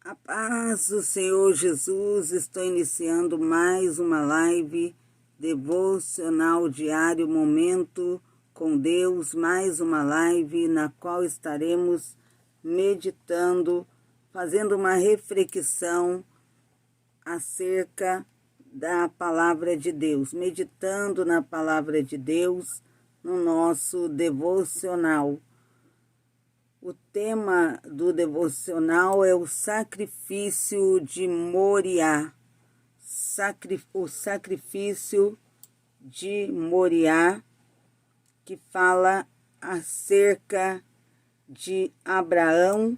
A paz do Senhor Jesus, estou iniciando mais uma live devocional diário, momento com Deus, mais uma live na qual estaremos meditando, fazendo uma reflexão acerca da palavra de Deus, meditando na palavra de Deus no nosso devocional. O tema do devocional é o sacrifício de Moriá. O sacrifício de Moriá, que fala acerca de Abraão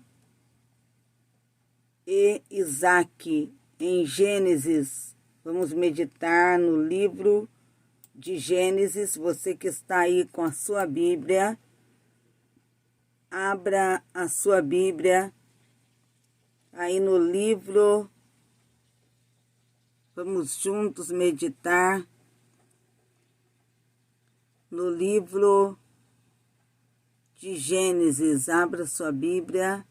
e Isaque. Em Gênesis, vamos meditar no livro de Gênesis. Você que está aí com a sua Bíblia, abra a sua Bíblia aí no livro, vamos juntos meditar no livro de Gênesis. Abra sua Bíblia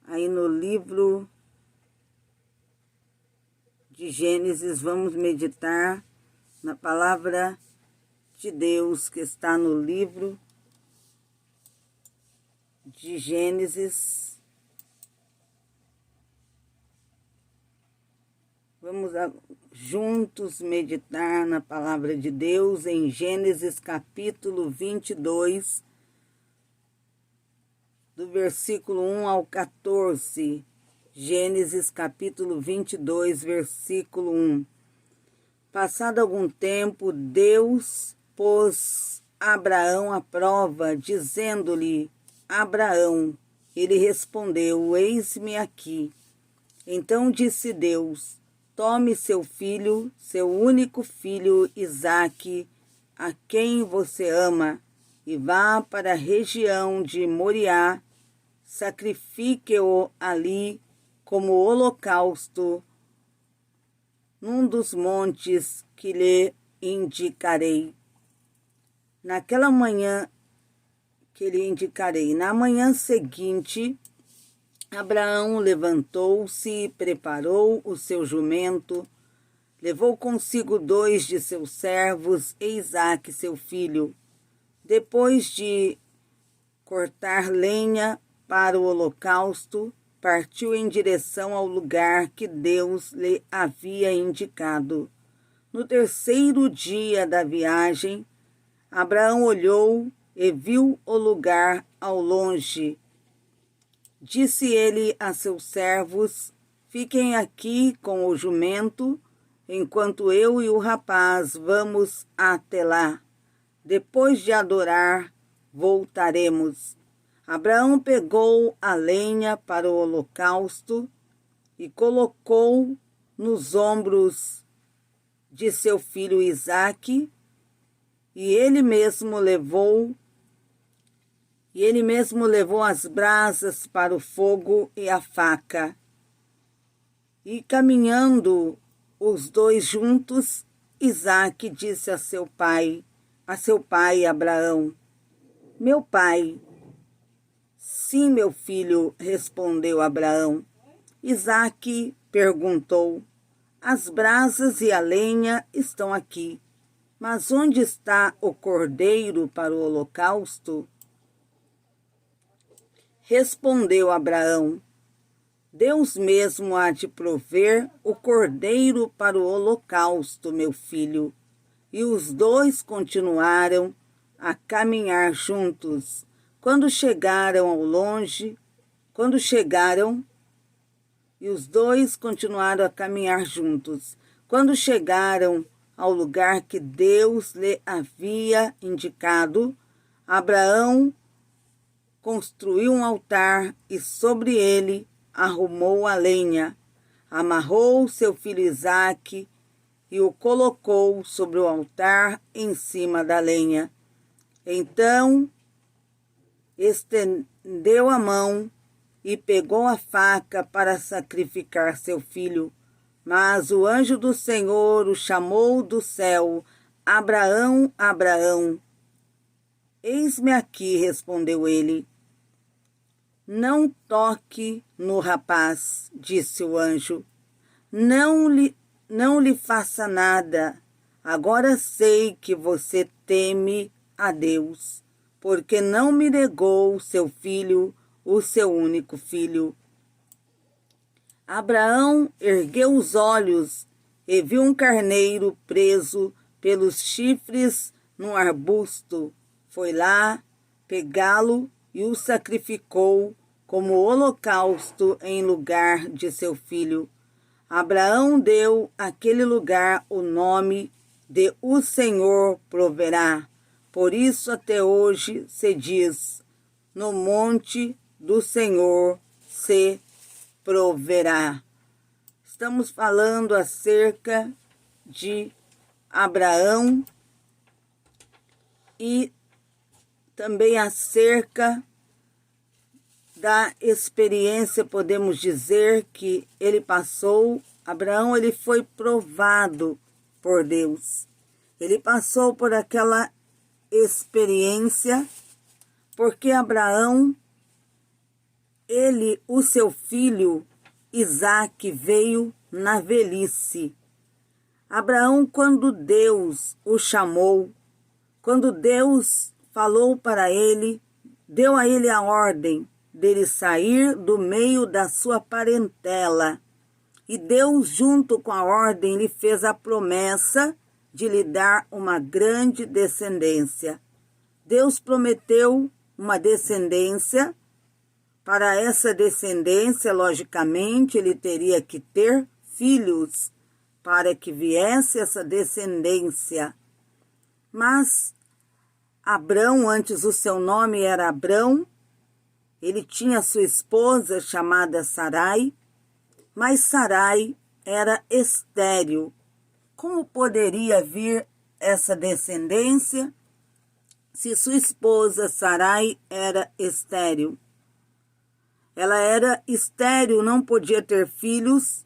aí no livro de Gênesis, vamos meditar na palavra de Deus que está no livro de Gênesis. Vamos juntos meditar na palavra de Deus em Gênesis capítulo 22, do versículo 1 ao 14. Gênesis capítulo 22, versículo 1. Passado algum tempo, Deus pôs Abraão à prova, dizendo-lhe: Abraão. Ele respondeu: Eis-me aqui. Então disse Deus: Tome seu filho, seu único filho Isaque, a quem você ama, e vá para a região de Moriá, sacrifique-o ali como holocausto num dos montes que lhe indicarei. Naquela manhã que lhe indicarei. Na manhã seguinte, Abraão levantou-se e preparou o seu jumento, levou consigo 2 de seus servos e Isaque, seu filho. Depois de cortar lenha para o holocausto, partiu em direção ao lugar que Deus lhe havia indicado. No terceiro dia da viagem, Abraão olhou e viu o lugar ao longe. Disse ele a seus servos: Fiquem aqui com o jumento, enquanto eu e o rapaz vamos até lá. Depois de adorar, voltaremos. Abraão pegou a lenha para o holocausto e colocou nos ombros de seu filho Isaque, e ele mesmo levou as brasas para o fogo e a faca. E caminhando os dois juntos, Isaque disse a seu pai Abraão: Meu pai. Sim, meu filho, respondeu Abraão. Isaque perguntou: As brasas e a lenha estão aqui, mas onde está o cordeiro para o holocausto? Respondeu Abraão: Deus mesmo há de prover o cordeiro para o holocausto, meu filho. E os dois continuaram a caminhar juntos. Quando chegaram, ao lugar que Deus lhe havia indicado, Abraão construiu um altar e sobre ele arrumou a lenha, amarrou seu filho Isaque e o colocou sobre o altar em cima da lenha. Então estendeu a mão e pegou a faca para sacrificar seu filho. Mas o anjo do Senhor o chamou do céu: Abraão, Abraão. Eis-me aqui, respondeu ele. Não toque no rapaz, disse o anjo. Não lhe faça nada. Agora sei que você teme a Deus, porque não me negou seu filho, o seu único filho. Abraão ergueu os olhos e viu um carneiro preso pelos chifres num arbusto. Foi lá pegá-lo e o sacrificou como holocausto em lugar de seu filho. Abraão deu àquele lugar o nome de O Senhor proverá. Por isso até hoje se diz: no monte do Senhor se proverá. Estamos falando acerca de Abraão e também acerca da experiência, podemos dizer, que ele passou. Abraão, ele foi provado por Deus. Ele passou por aquela experiência porque Abraão, o seu filho Isaque, veio na velhice. Abraão, quando Deus o chamou, quando Deus falou para ele, deu a ele a ordem dele sair do meio da sua parentela. E Deus, junto com a ordem, lhe fez a promessa de lhe dar uma grande descendência. Deus prometeu uma descendência. Para essa descendência, logicamente, ele teria que ter filhos para que viesse essa descendência. Mas Abrão, antes o seu nome era Abrão, ele tinha sua esposa chamada Sarai, mas Sarai era estéril. Como poderia vir essa descendência se sua esposa Sarai era estéril? Ela era estéril, não podia ter filhos.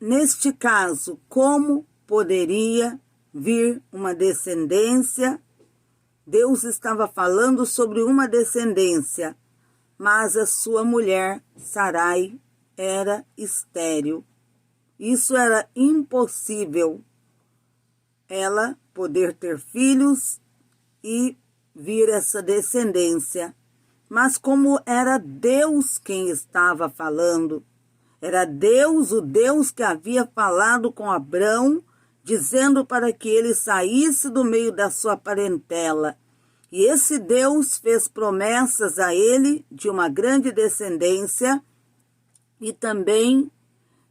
Neste caso, como poderia vir uma descendência? Deus estava falando sobre uma descendência, mas a sua mulher, Sarai, era estéril. Isso era impossível, ela poder ter filhos e vir essa descendência. Mas como era Deus quem estava falando, era Deus, o Deus que havia falado com Abrão, dizendo para que ele saísse do meio da sua parentela. E esse Deus fez promessas a ele de uma grande descendência e também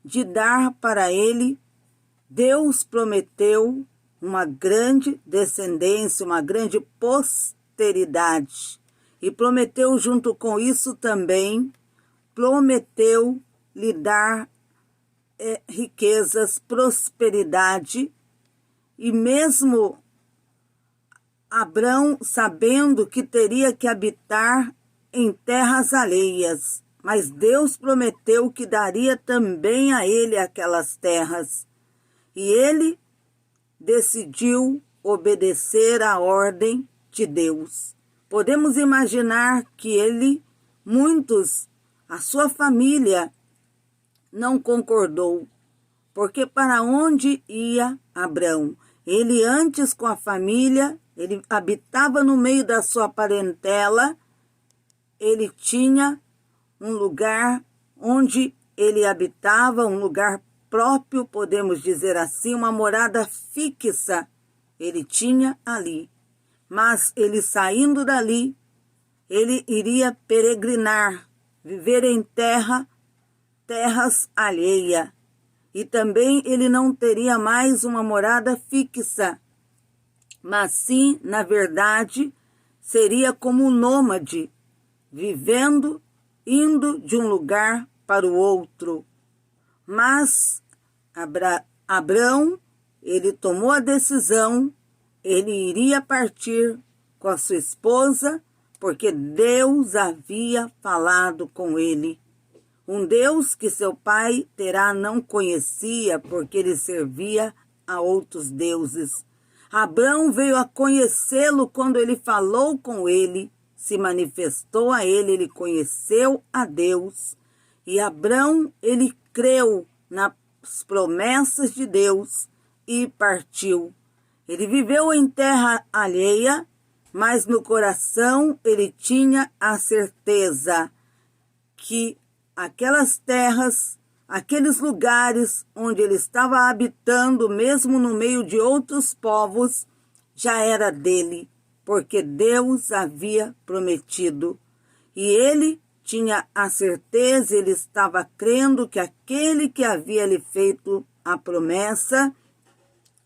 de dar para ele. Deus prometeu uma grande descendência, uma grande posteridade. E prometeu junto com isso também, prometeu lhe dar riquezas, prosperidade. E mesmo Abrão, sabendo que teria que habitar em terras alheias, mas Deus prometeu que daria também a ele aquelas terras. E ele decidiu obedecer à ordem de Deus. Podemos imaginar que a sua família não concordou, porque para onde ia Abrão? Ele antes com a família, ele habitava no meio da sua parentela, ele tinha um lugar onde ele habitava, um lugar próprio, podemos dizer assim, uma morada fixa, ele tinha ali. Mas ele saindo dali, ele iria peregrinar, viver em terras alheias. E também ele não teria mais uma morada fixa, mas sim, na verdade, seria como um nômade, vivendo, indo de um lugar para o outro. Mas Abrão, ele tomou a decisão, ele iria partir com a sua esposa, porque Deus havia falado com ele. Um Deus que seu pai Terá não conhecia, porque ele servia a outros deuses. Abrão veio a conhecê-lo quando ele falou com ele se manifestou a ele, ele conheceu a Deus. E Abrão, ele creu nas promessas de Deus e partiu. Ele viveu em terra alheia, mas no coração ele tinha a certeza que aquelas terras, aqueles lugares onde ele estava habitando, mesmo no meio de outros povos, já era dele, porque Deus havia prometido. E ele tinha a certeza, ele estava crendo que aquele que havia lhe feito a promessa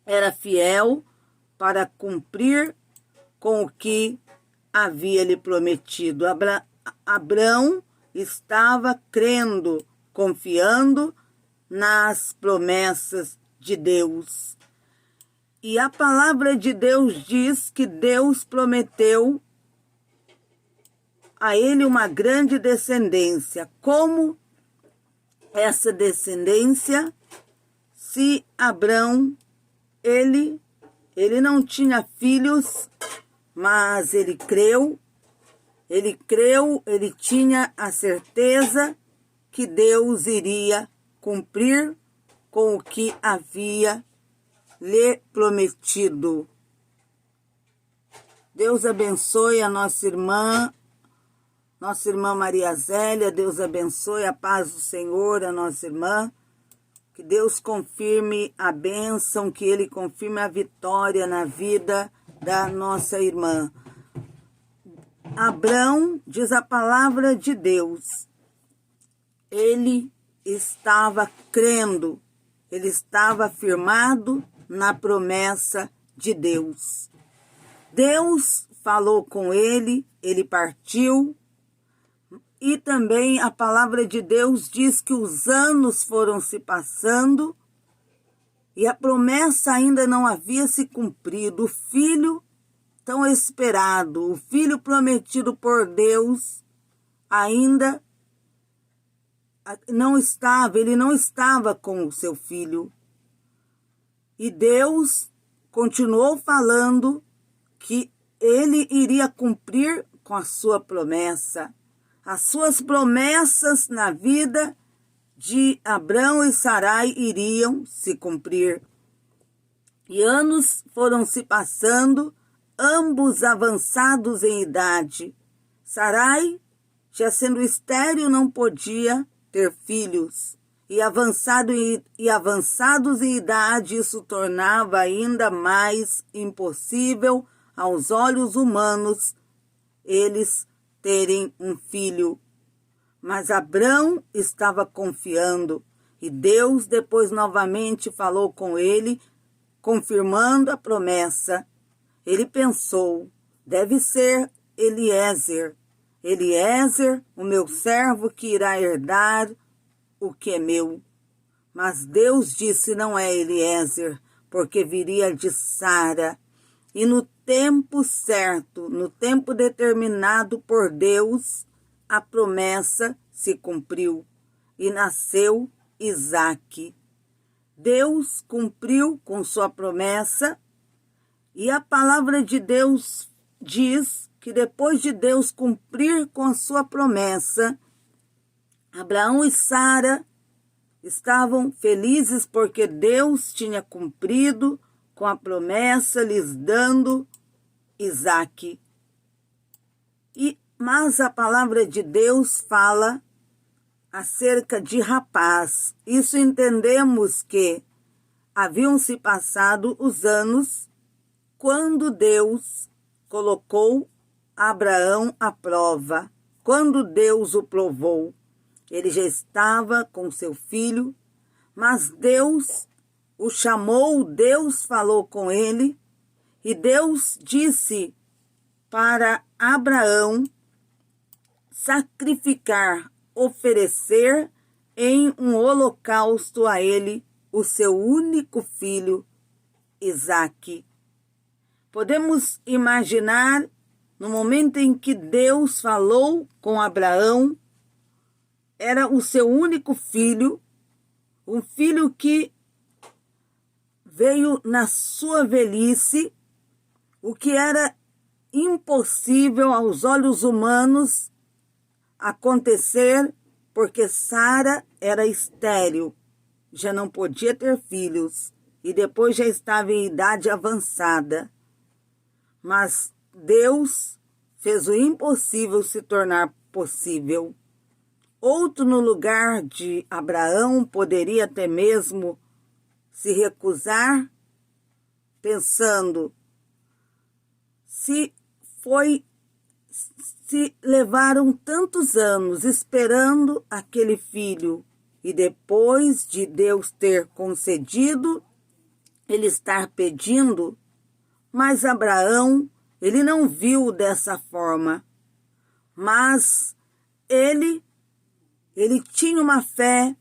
era fiel para cumprir com o que havia lhe prometido. Abrão estava crendo, confiando nas promessas de Deus. E a palavra de Deus diz que Deus prometeu a ele uma grande descendência. Como essa descendência, se Abrão, ele não tinha filhos, mas ele creu, ele tinha a certeza que Deus iria cumprir com o que havia lhe prometido. Deus abençoe a nossa irmã Maria Zélia. Deus abençoe, a paz do Senhor, a nossa irmã. Que Deus confirme a bênção, que Ele confirme a vitória na vida da nossa irmã. Abrão, diz a palavra de Deus, ele estava crendo, ele estava firmado na promessa de Deus. Deus falou com ele, ele partiu. E também a palavra de Deus diz que os anos foram se passando e a promessa ainda não havia se cumprido. O filho tão esperado, o filho prometido por Deus, ainda ele não estava com o seu filho. E Deus continuou falando que ele iria cumprir com a sua promessa. As suas promessas na vida de Abrão e Sarai iriam se cumprir. E anos foram se passando, ambos avançados em idade. Sarai, já sendo estéril, não podia ter filhos. E avançados em idade, isso tornava ainda mais impossível aos olhos humanos eles terem um filho. Mas Abrão estava confiando e Deus depois novamente falou com ele, confirmando a promessa. Ele pensou, deve ser Eliezer, o meu servo que irá herdar o que é meu. Mas Deus disse, não é Eliezer, porque viria de Sara. E no tempo certo, no tempo determinado por Deus, a promessa se cumpriu e nasceu Isaque. Deus cumpriu com sua promessa e a palavra de Deus diz que depois de Deus cumprir com a sua promessa, Abraão e Sara estavam felizes porque Deus tinha cumprido com a promessa, lhes dando Isaque. Mas a palavra de Deus fala acerca de rapaz. Isso entendemos que haviam se passado os anos quando Deus colocou Abraão à prova, quando Deus o provou. Ele já estava com seu filho, mas Deus o chamou, Deus falou com ele, e Deus disse para Abraão sacrificar, oferecer em um holocausto a ele o seu único filho, Isaque. Podemos imaginar, no momento em que Deus falou com Abraão, era o seu único filho, um filho que veio na sua velhice, o que era impossível aos olhos humanos acontecer, porque Sara era estéril, já não podia ter filhos e depois já estava em idade avançada. Mas Deus fez o impossível se tornar possível. Outro no lugar de Abraão poderia até mesmo se recusar, pensando, se levaram tantos anos esperando aquele filho e depois de Deus ter concedido, ele estar pedindo, mas Abraão, ele não viu dessa forma, mas ele tinha uma fé,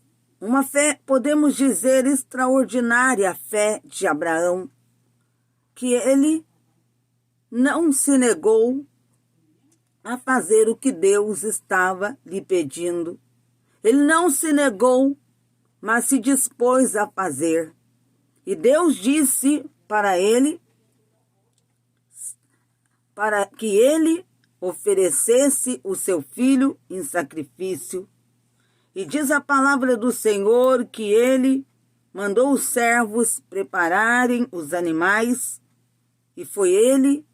podemos dizer, extraordinária, a fé de Abraão, que ele não se negou a fazer o que Deus estava lhe pedindo. Ele não se negou, mas se dispôs a fazer. E Deus disse para ele, para que ele oferecesse o seu filho em sacrifício. E diz a palavra do Senhor que ele mandou os servos prepararem os animais, e foi ele,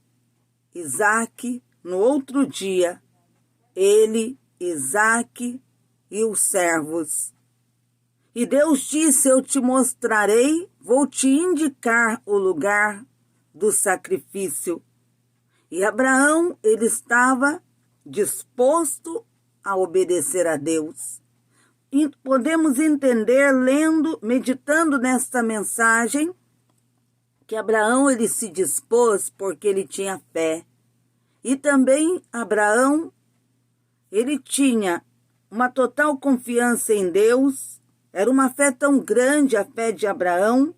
Isaque, no outro dia, ele, Isaque e os servos. E Deus disse, eu te mostrarei, vou te indicar o lugar do sacrifício. E Abraão, ele estava disposto a obedecer a Deus. E podemos entender, lendo, meditando nesta mensagem, que Abraão, ele se dispôs porque ele tinha fé. E também Abraão, ele tinha uma total confiança em Deus. Era uma fé tão grande, a fé de Abraão,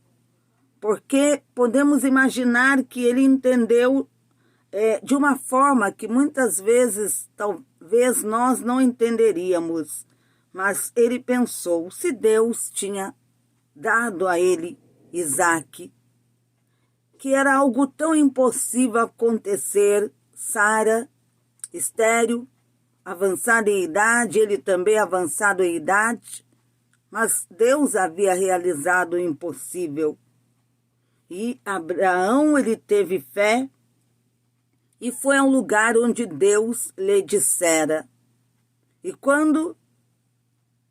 porque podemos imaginar que ele entendeu de uma forma que muitas vezes, talvez nós não entenderíamos. Mas ele pensou, se Deus tinha dado a ele Isaque, que era algo tão impossível acontecer, Sara, estéril, avançada em idade, ele também avançado em idade, mas Deus havia realizado o impossível. E Abraão, ele teve fé e foi a um lugar onde Deus lhe dissera. E quando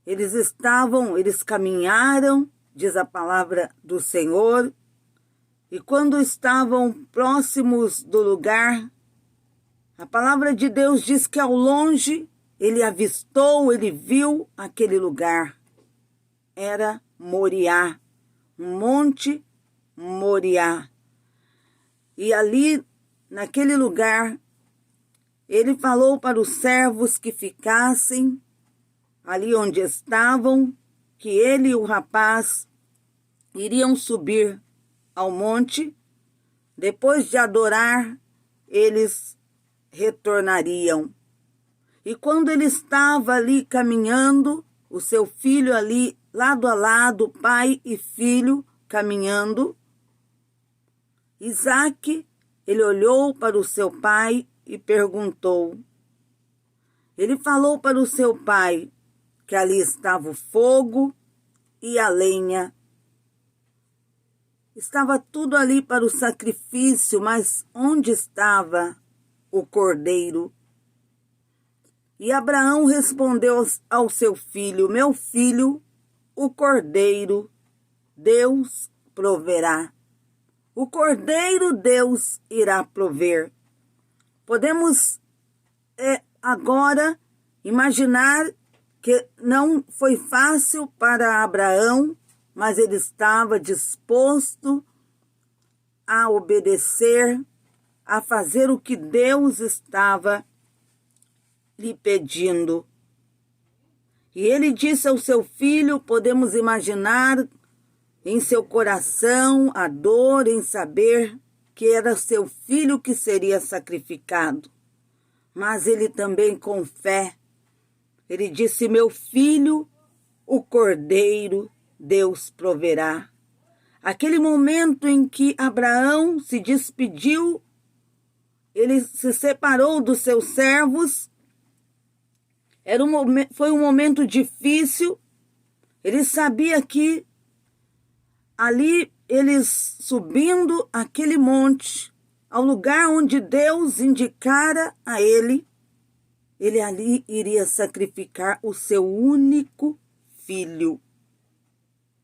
eles caminharam, diz a palavra do Senhor, e quando estavam próximos do lugar, a palavra de Deus diz que ao longe ele avistou, ele viu aquele lugar. Era Moriá, um monte Moriá. E ali, naquele lugar, ele falou para os servos que ficassem ali onde estavam, que ele e o rapaz iriam subir ao monte. Depois de adorar, eles retornariam. E quando ele estava ali caminhando, o seu filho ali, lado a lado, pai e filho caminhando, Isaque, ele olhou para o seu pai e perguntou. Ele falou para o seu pai que ali estava o fogo e a lenha. Estava tudo ali para o sacrifício, mas onde estava o cordeiro? E Abraão respondeu ao seu filho, meu filho, o cordeiro Deus proverá. O cordeiro Deus irá prover. Podemos agora imaginar que não foi fácil para Abraão, mas ele estava disposto a obedecer, a fazer o que Deus estava lhe pedindo. E ele disse ao seu filho, podemos imaginar em seu coração a dor em saber que era seu filho que seria sacrificado. Mas ele também com fé, ele disse, meu filho, o cordeiro Deus proverá. Aquele momento em que Abraão se despediu Ele se separou dos seus servos. Foi um momento difícil. Ele sabia que ali, eles subindo aquele monte, ao lugar onde Deus indicara a ele ali iria sacrificar o seu único filho.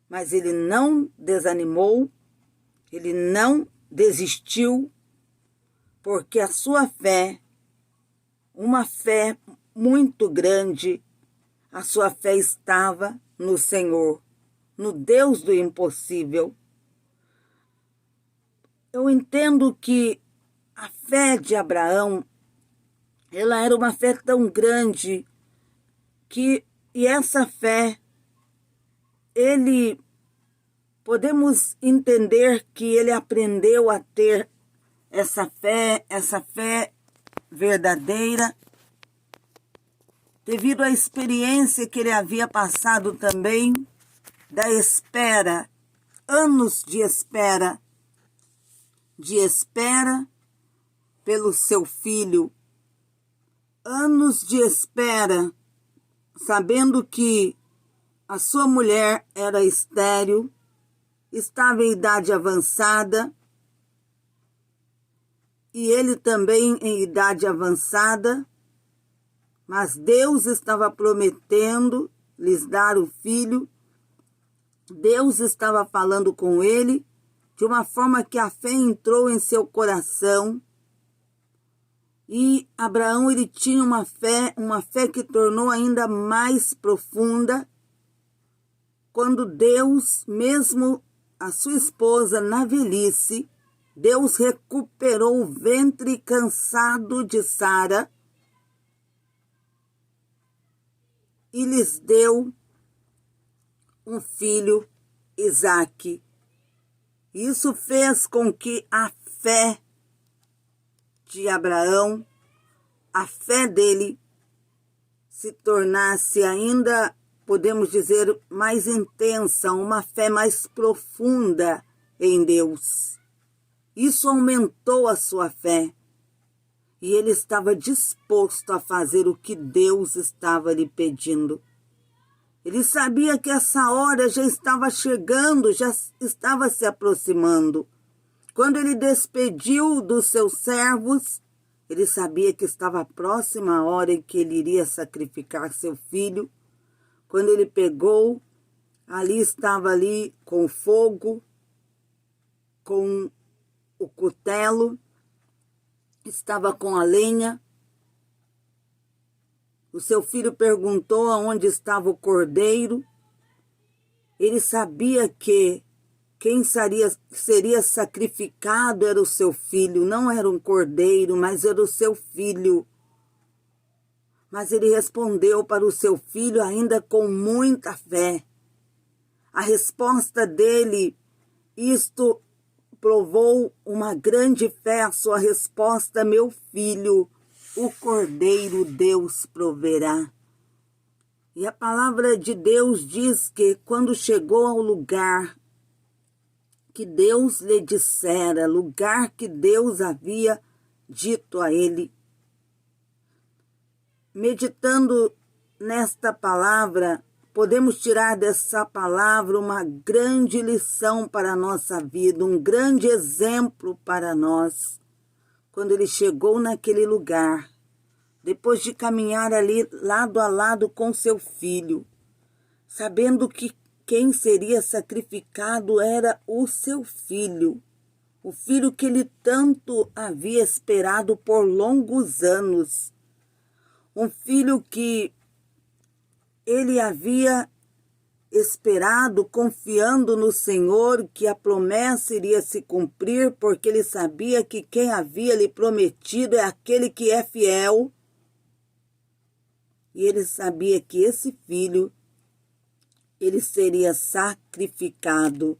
Mas ele não desanimou, ele não desistiu, porque a sua fé, uma fé muito grande, a sua fé estava no Senhor, no Deus do impossível. Eu entendo que a fé de Abraão, ela era uma fé tão grande e essa fé, podemos entender que ele aprendeu a ter essa fé verdadeira, devido à experiência que ele havia passado também, da espera, anos de espera pelo seu filho, anos de espera, sabendo que a sua mulher era estéril, estava em idade avançada, e ele também em idade avançada, mas Deus estava prometendo lhes dar o filho. Deus estava falando com ele de uma forma que a fé entrou em seu coração. E Abraão, ele tinha uma fé que tornou ainda mais profunda, quando Deus, mesmo a sua esposa na velhice, Deus recuperou o ventre cansado de Sara e lhes deu um filho, Isaque. Isso fez com que a fé de Abraão, a fé dele, se tornasse ainda, podemos dizer, mais intensa, uma fé mais profunda em Deus. Isso aumentou a sua fé e ele estava disposto a fazer o que Deus estava lhe pedindo. Ele sabia que essa hora já estava chegando, já estava se aproximando. Quando ele despediu dos seus servos, ele sabia que estava próxima a hora em que ele iria sacrificar seu filho. Quando ele pegou, estava ali com o fogo, com o cutelo, estava com a lenha. O seu filho perguntou aonde estava o cordeiro. Ele sabia que quem seria sacrificado era o seu filho, não era um cordeiro, mas era o seu filho. Mas ele respondeu para o seu filho ainda com muita fé. A resposta dele, isto provou uma grande fé, a sua resposta: meu filho, o cordeiro Deus proverá. E a palavra de Deus diz que quando chegou ao lugar que Deus lhe dissera, lugar que Deus havia dito a ele, meditando nesta palavra, podemos tirar dessa palavra uma grande lição para a nossa vida, um grande exemplo para nós. Quando ele chegou naquele lugar, depois de caminhar ali lado a lado com seu filho, sabendo que quem seria sacrificado era o seu filho, o filho que ele tanto havia esperado por longos anos, um filho que ele havia esperado, confiando no Senhor, que a promessa iria se cumprir, porque ele sabia que quem havia lhe prometido é aquele que é fiel. E ele sabia que esse filho, ele seria sacrificado.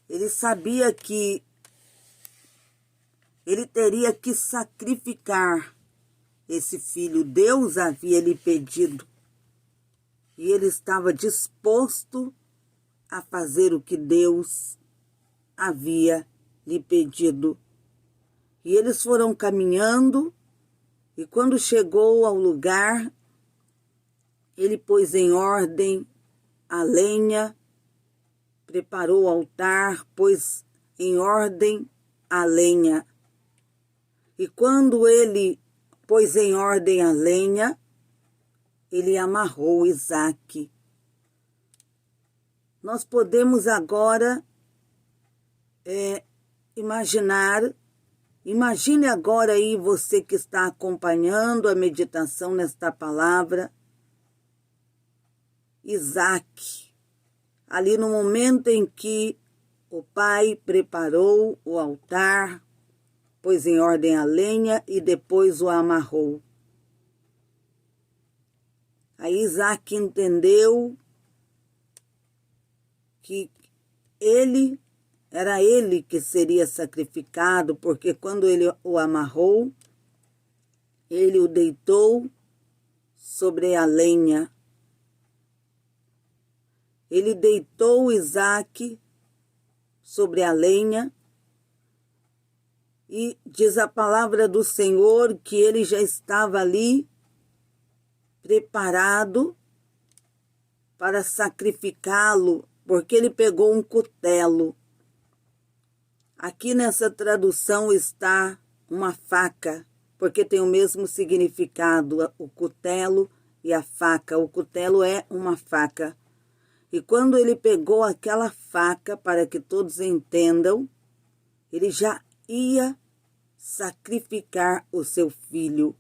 Ele sabia que ele teria que sacrificar esse filho. Deus havia lhe pedido. E ele estava disposto a fazer o que Deus havia lhe pedido. E eles foram caminhando, e quando chegou ao lugar, ele pôs em ordem a lenha, preparou o altar, pôs em ordem a lenha. E quando ele pôs em ordem a lenha, ele amarrou Isaque. Nós podemos agora imagine agora aí você que está acompanhando a meditação nesta palavra, Isaque, ali no momento em que o pai preparou o altar, pôs em ordem a lenha e depois o amarrou. Aí Isaque entendeu que era ele que seria sacrificado, porque quando ele o amarrou, ele o deitou sobre a lenha. Ele deitou Isaque sobre a lenha e diz a palavra do Senhor que ele já estava ali preparado para sacrificá-lo, porque ele pegou um cutelo. Aqui nessa tradução está uma faca, porque tem o mesmo significado, o cutelo e a faca. O cutelo é uma faca. E quando ele pegou aquela faca, para que todos entendam, ele já ia sacrificar o seu filho.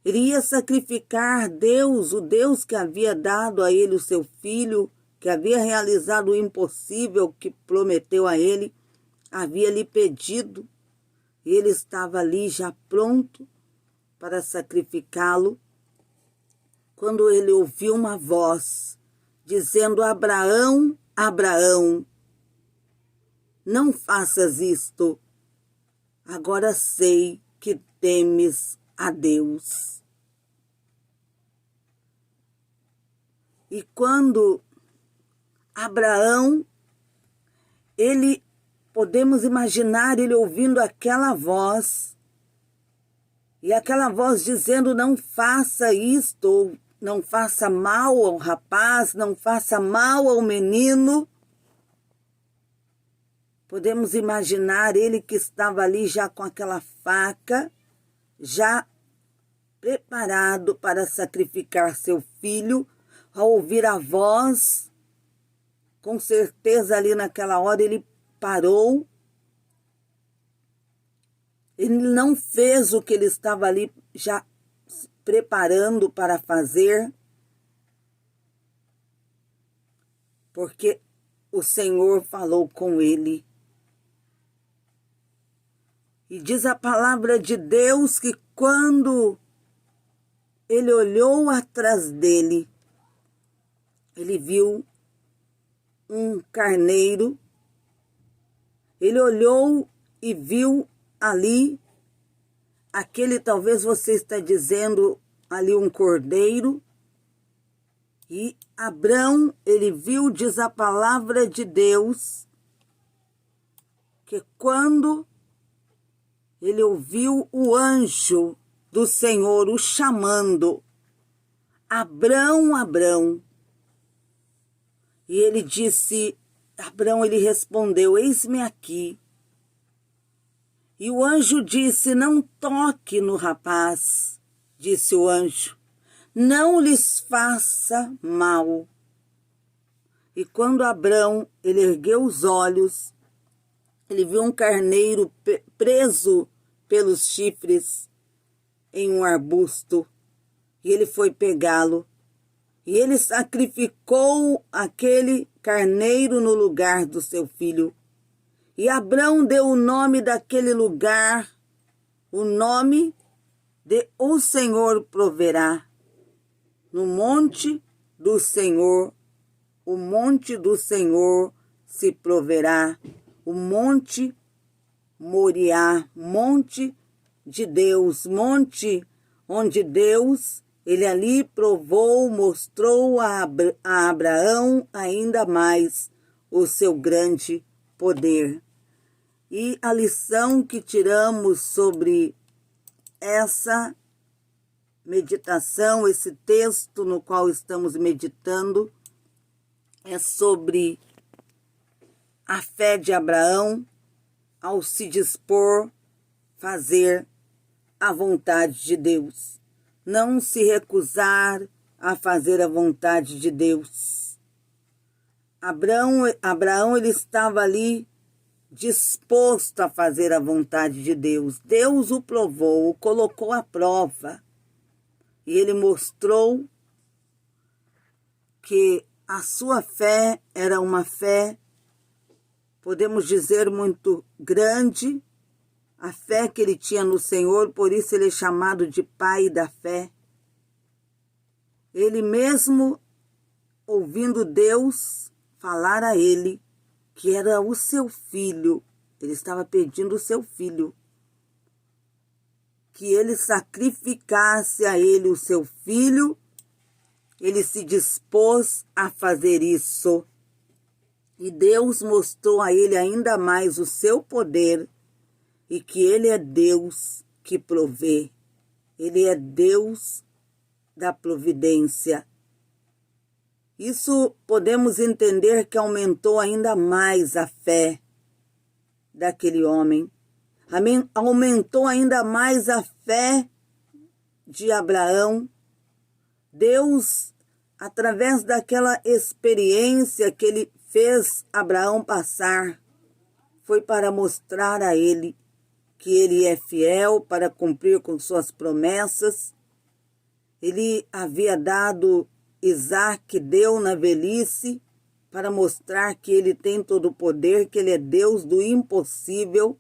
Ele ia sacrificar Deus, o Deus que havia dado a ele o seu filho, que havia realizado o impossível, que prometeu a ele, havia lhe pedido, e ele estava ali já pronto para sacrificá-lo, quando ele ouviu uma voz dizendo: Abraão, Abraão, não faças isto, agora sei que temes a Deus. E quando Abraão, podemos imaginar ele ouvindo aquela voz, e aquela voz dizendo: não faça isto, não faça mal ao rapaz, não faça mal ao menino. Podemos imaginar ele que estava ali já com aquela faca, já preparado para sacrificar seu filho. Ao ouvir a voz, com certeza ali naquela hora ele parou. Ele não fez o que ele estava ali já preparando para fazer, porque o Senhor falou com ele. E diz a palavra de Deus que quando ele olhou atrás dele, ele viu um carneiro. Ele olhou e viu ali aquele, talvez você está dizendo ali, um cordeiro. E Abrão, ele viu, diz a palavra de Deus, que quando ele ouviu o anjo do Senhor o chamando: Abrão, Abrão. E ele disse, Abrão, ele respondeu: eis-me aqui. E o anjo disse: não toque no rapaz, disse o anjo, não lhes faça mal. E quando Abrão, ele ergueu os olhos, ele viu um carneiro preso pelos chifres em um arbusto, e ele foi pegá-lo. E ele sacrificou aquele carneiro no lugar do seu filho. E Abrão deu o nome daquele lugar, o nome de O Senhor Proverá. No monte do Senhor, o monte do Senhor se proverá. O monte Moriá, monte de Deus, monte onde Deus, ele ali provou, mostrou a Abraão ainda mais o seu grande poder. E a lição que tiramos sobre essa meditação, esse texto no qual estamos meditando, é sobre a fé de Abraão ao se dispor fazer a vontade de Deus. Não se recusar a fazer a vontade de Deus. Abraão ele estava ali disposto a fazer a vontade de Deus. Deus o provou, o colocou à prova. E ele mostrou que a sua fé era uma fé, podemos dizer, muito grande, a fé que ele tinha no Senhor, por isso ele é chamado de pai da fé. Ele mesmo, ouvindo Deus falar a ele, que era o seu filho, ele estava pedindo o seu filho, que ele sacrificasse a ele o seu filho, ele se dispôs a fazer isso. E Deus mostrou a ele ainda mais o seu poder e que ele é Deus que provê. Ele é Deus da providência. Isso podemos entender que aumentou ainda mais a fé daquele homem. Aumentou ainda mais a fé de Abraão. Deus, através daquela experiência que ele fez Abraão passar, foi para mostrar a ele que ele é fiel para cumprir com suas promessas. Ele havia dado Isaque, deu na velhice, para mostrar que ele tem todo o poder, que ele é Deus do impossível,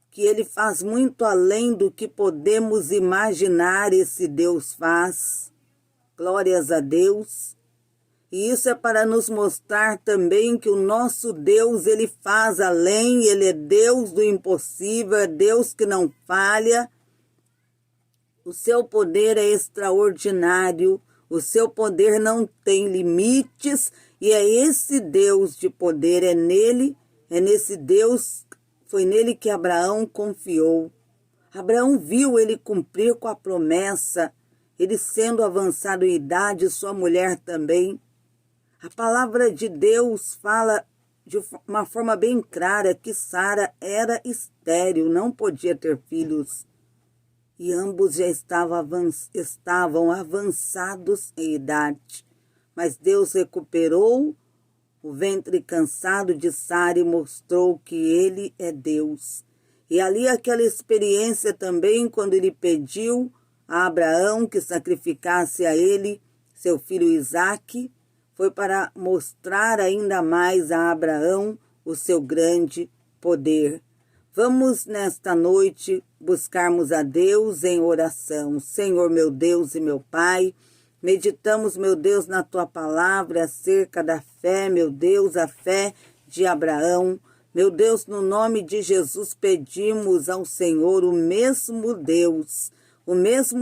que ele faz muito além do que podemos imaginar, esse Deus faz. Glórias a Deus. E isso é para nos mostrar também que o nosso Deus, ele faz além, ele é Deus do impossível, é Deus que não falha. O seu poder é extraordinário, o seu poder não tem limites, e é esse Deus de poder, é nesse Deus, foi nele que Abraão confiou. Abraão viu ele cumprir com a promessa, ele sendo avançado em idade, sua mulher também. A palavra de Deus fala de uma forma bem clara que Sara era estéril, não podia ter filhos. E ambos já estavam avançados em idade. Mas Deus recuperou o ventre cansado de Sara e mostrou que ele é Deus. E ali aquela experiência também, quando ele pediu a Abraão que sacrificasse a ele seu filho Isaque, foi para mostrar ainda mais a Abraão o seu grande poder. Vamos nesta noite buscarmos a Deus em oração. Senhor, meu Deus e meu Pai, meditamos, meu Deus, na Tua palavra acerca da fé, meu Deus, a fé de Abraão. Meu Deus, no nome de Jesus, pedimos ao Senhor o mesmo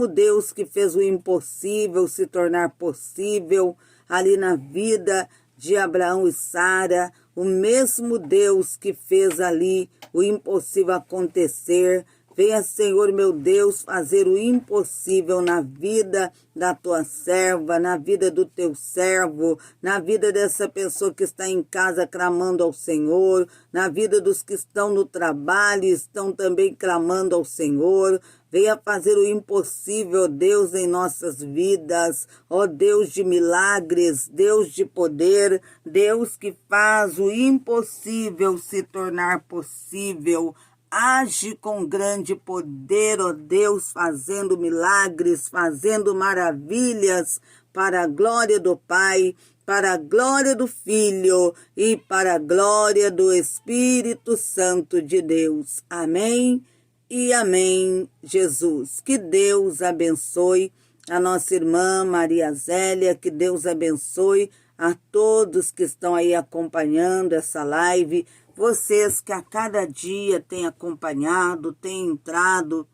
Deus que fez o impossível se tornar possível ali na vida de Abraão e Sara, o mesmo Deus que fez ali o impossível acontecer. Venha, Senhor, meu Deus, fazer o impossível na vida da tua serva, na vida do teu servo, na vida dessa pessoa que está em casa clamando ao Senhor, na vida dos que estão no trabalho e estão também clamando ao Senhor. Venha fazer o impossível, Deus, em nossas vidas. Ó Deus de milagres, Deus de poder, Deus que faz o impossível se tornar possível. Age com grande poder, ó Deus, fazendo milagres, fazendo maravilhas para a glória do Pai, para a glória do Filho e para a glória do Espírito Santo de Deus. Amém e amém, Jesus. Que Deus abençoe a nossa irmã Maria Zélia, que Deus abençoe a todos que estão aí acompanhando essa live. Vocês que a cada dia têm acompanhado, têm entrado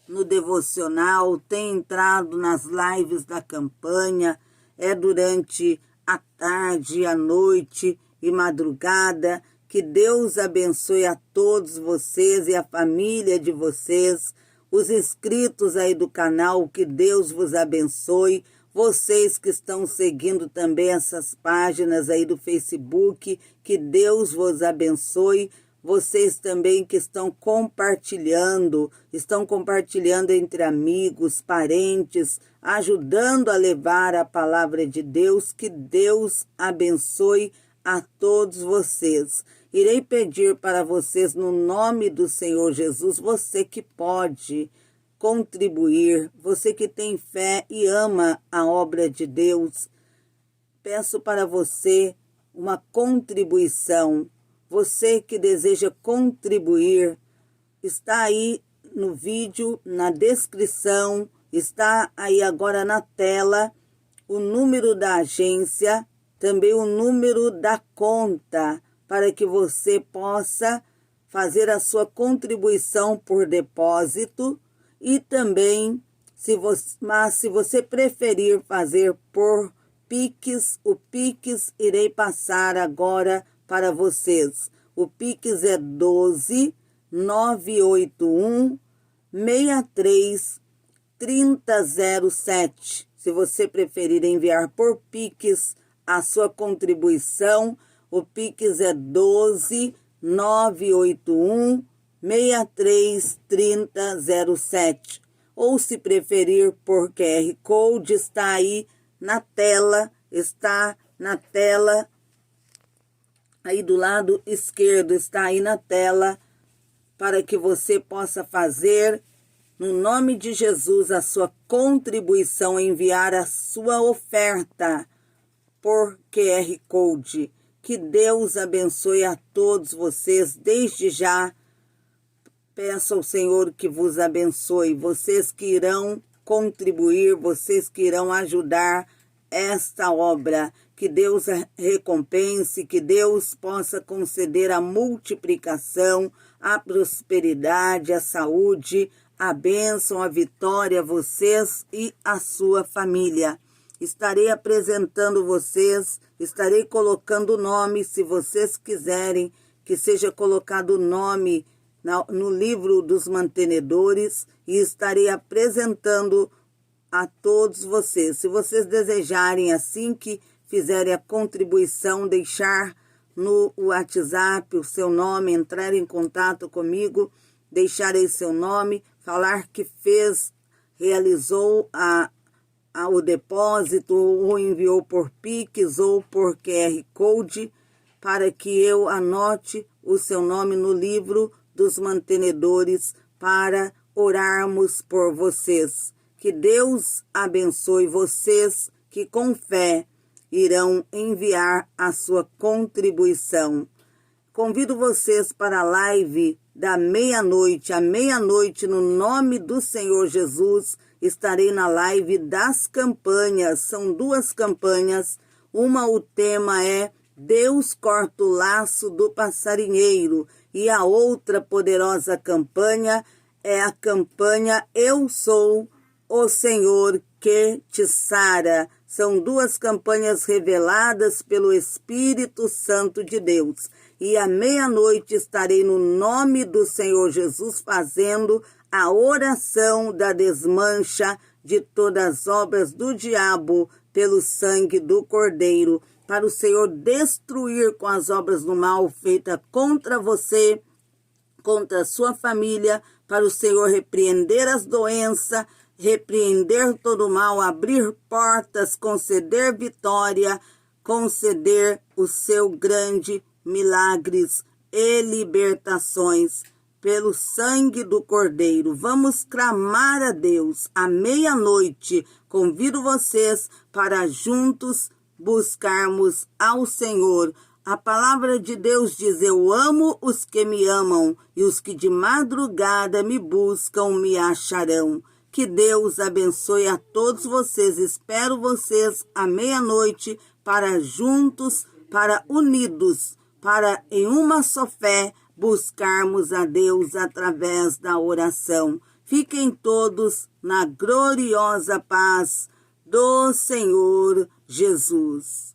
no devocional, têm entrado nas lives da campanha, durante a tarde, a noite e madrugada, Que Deus abençoe a todos vocês e a família de vocês, os inscritos aí do canal, que Deus vos abençoe. Vocês que estão seguindo também essas páginas aí do Facebook, que Deus vos abençoe. Vocês também que estão compartilhando entre amigos, parentes, ajudando a levar a palavra de Deus. Que Deus abençoe a todos vocês. Irei pedir para vocês, no nome do Senhor Jesus, você que pode contribuir, você que tem fé e ama a obra de Deus, peço para você uma contribuição. Você que deseja contribuir, está aí no vídeo, na descrição, está aí agora na tela o número da agência, também o número da conta, para que você possa fazer a sua contribuição por depósito e também, se você preferir fazer por Pix, o Pix irei passar agora para vocês. O Pix é 12 981 63 3007. Se você preferir enviar por Pix a sua contribuição, o Pix é 12 981 63 3007. Ou se preferir por QR Code, está aí na tela, aí do lado esquerdo, está aí na tela, para que você possa fazer, no nome de Jesus, a sua contribuição, enviar a sua oferta por QR Code. Que Deus abençoe a todos vocês. Desde já, peço ao Senhor que vos abençoe. Vocês que irão contribuir, vocês que irão ajudar esta obra. Que Deus recompense, que Deus possa conceder a multiplicação, a prosperidade, a saúde, a bênção, a vitória a vocês e a sua família. Estarei apresentando vocês, estarei colocando o nome, se vocês quiserem que seja colocado o nome no livro dos mantenedores, e estarei apresentando a todos vocês. Se vocês desejarem, assim que fizerem a contribuição, deixar no WhatsApp o seu nome, entrar em contato comigo, deixarei seu nome, falar que realizou o depósito, ou enviou por Pix ou por QR Code, para que eu anote o seu nome no livro dos mantenedores para orarmos por vocês. Que Deus abençoe vocês que com fé irão enviar a sua contribuição. Convido vocês para a live da meia-noite. À meia-noite, no nome do Senhor Jesus, estarei na live das campanhas. São 2 campanhas. O tema é Deus corta o laço do passarinheiro. E a outra poderosa campanha é a campanha Eu Sou o Senhor que te sara. São 2 campanhas reveladas pelo Espírito Santo de Deus. E à meia-noite estarei no nome do Senhor Jesus fazendo a oração da desmancha de todas as obras do diabo pelo sangue do Cordeiro, para o Senhor destruir com as obras do mal feitas contra você, contra a sua família, para o Senhor repreender as doenças, repreender todo o mal, abrir portas, conceder vitória, conceder o seu grande milagres e libertações pelo sangue do Cordeiro. Vamos clamar a Deus à meia-noite. Convido vocês para juntos buscarmos ao Senhor. A palavra de Deus diz: eu amo os que me amam, e os que de madrugada me buscam me acharão. Que Deus abençoe a todos vocês. Espero vocês à meia-noite para juntos, para unidos, para em uma só fé buscarmos a Deus através da oração. Fiquem todos na gloriosa paz do Senhor Jesus.